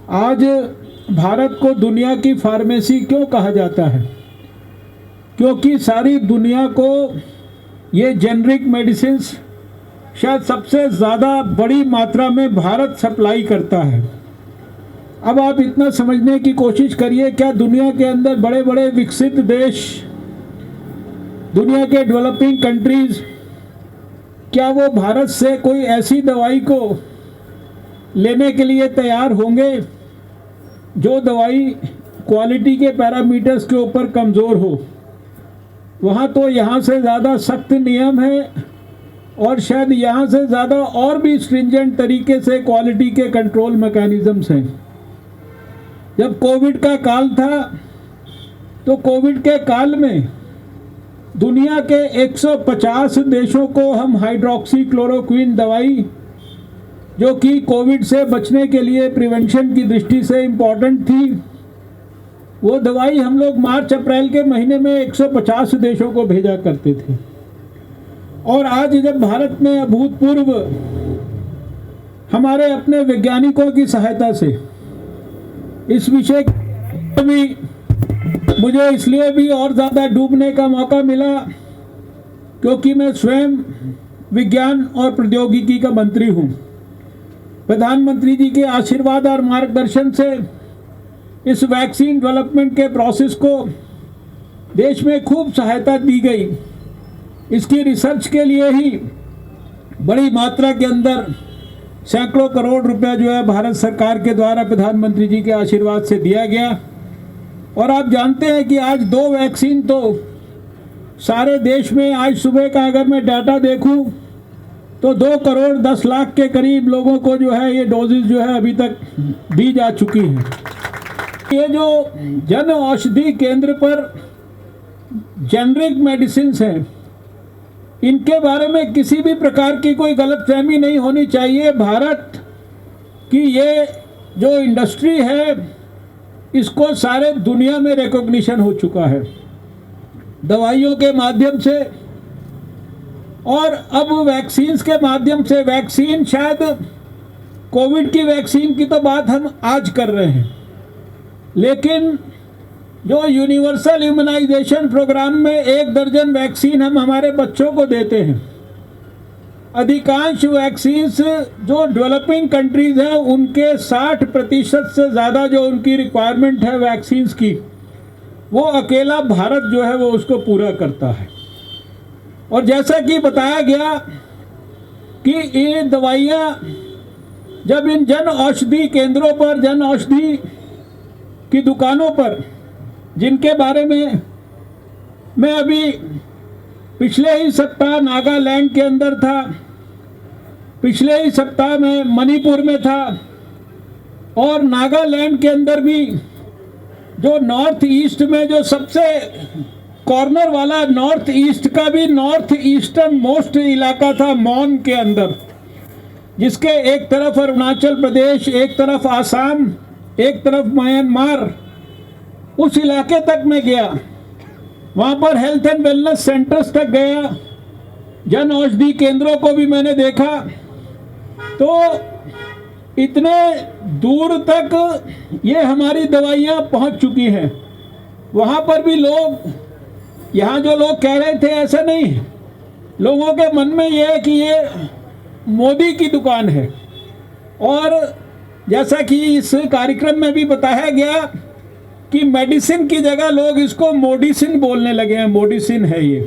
आज भारत को दुनिया की फार्मेसी क्यों कहा जाता है? क्योंकि सारी दुनिया को ये जेनरिक मेडिसिन्स शायद सबसे ज़्यादा बड़ी मात्रा में भारत सप्लाई करता है। अब आप इतना समझने की कोशिश करिए, क्या दुनिया के अंदर बड़े बड़े विकसित देश, दुनिया के डेवलपिंग कंट्रीज़, क्या वो भारत से कोई ऐसी दवाई को लेने के लिए तैयार होंगे जो दवाई क्वालिटी के पैरामीटर्स के ऊपर कमज़ोर हो? वहाँ तो यहाँ से ज़्यादा सख्त नियम है और शायद यहाँ से ज़्यादा और भी स्ट्रिंजेंट तरीके से क्वालिटी के कंट्रोल मैकेनिज़म्स हैं। जब कोविड का काल था तो कोविड के काल में दुनिया के 150 देशों को हम हाइड्रोक्सी क्लोरोक्विन दवाई, जो कि कोविड से बचने के लिए प्रिवेंशन की दृष्टि से इम्पॉर्टेंट थी, वो दवाई हम लोग मार्च अप्रैल के महीने में 150 देशों को भेजा करते थे। और आज जब भारत में अभूतपूर्व हमारे अपने वैज्ञानिकों की सहायता से इस विषय में मुझे इसलिए भी और ज़्यादा डूबने का मौका मिला क्योंकि मैं स्वयं विज्ञान और प्रौद्योगिकी का मंत्री हूँ। प्रधानमंत्री जी के आशीर्वाद और मार्गदर्शन से इस वैक्सीन डेवलपमेंट के प्रोसेस को देश में खूब सहायता दी गई। इसकी रिसर्च के लिए ही बड़ी मात्रा के अंदर सैकड़ों करोड़ रुपया जो है भारत सरकार के द्वारा प्रधानमंत्री जी के आशीर्वाद से दिया गया। और आप जानते हैं कि आज 2 वैक्सीन तो सारे देश में, आज सुबह का अगर मैं डाटा देखूं तो 2 करोड़ 10 लाख के करीब लोगों को जो है ये डोजेज जो है अभी तक दी जा चुकी हैं। ये जो जन औषधि केंद्र पर जेनरिक मेडिसिन्स हैं, इनके बारे में किसी भी प्रकार की कोई गलतफहमी नहीं होनी चाहिए। भारत की ये जो इंडस्ट्री है, इसको सारे दुनिया में रिकॉग्निशन हो चुका है दवाइयों के माध्यम से और अब वैक्सीन्स के माध्यम से। वैक्सीन, शायद कोविड की वैक्सीन की तो बात हम आज कर रहे हैं, लेकिन जो यूनिवर्सल इम्यूनाइजेशन प्रोग्राम में 1 दर्जन वैक्सीन हम हमारे बच्चों को देते हैं। अधिकांश वैक्सीन्स जो डेवलपिंग कंट्रीज़ हैं उनके 60% से ज़्यादा जो उनकी रिक्वायरमेंट है वैक्सीन्स की, वो अकेला भारत जो है वो उसको पूरा करता है। और जैसा कि बताया गया कि ये दवाइयाँ जब इन जन औषधि केंद्रों पर, जन औषधि की दुकानों पर, जिनके बारे में मैं अभी पिछले ही सप्ताह नागालैंड के अंदर था, पिछले ही सप्ताह में मणिपुर में था, और नागालैंड के अंदर भी जो नॉर्थ ईस्ट में जो सबसे कॉर्नर वाला, नॉर्थ ईस्ट का भी नॉर्थ ईस्टर्न मोस्ट इलाका था मॉन के अंदर, जिसके एक तरफ अरुणाचल प्रदेश, एक तरफ आसाम, एक तरफ म्यांमार, उस इलाके तक मैं गया। वहाँ पर हेल्थ एंड वेलनेस सेंटर्स तक गया, जन औषधि केंद्रों को भी मैंने देखा। तो इतने दूर तक ये हमारी दवाइयाँ पहुँच चुकी हैं। वहाँ पर भी लोग, यहाँ जो लोग कह रहे थे ऐसा नहीं, लोगों के मन में ये है कि ये मोदी की दुकान है। और जैसा कि इस कार्यक्रम में भी बताया गया कि मेडिसिन की जगह लोग इसको मोडिसिन बोलने लगे हैं। मोडिसिन है ये।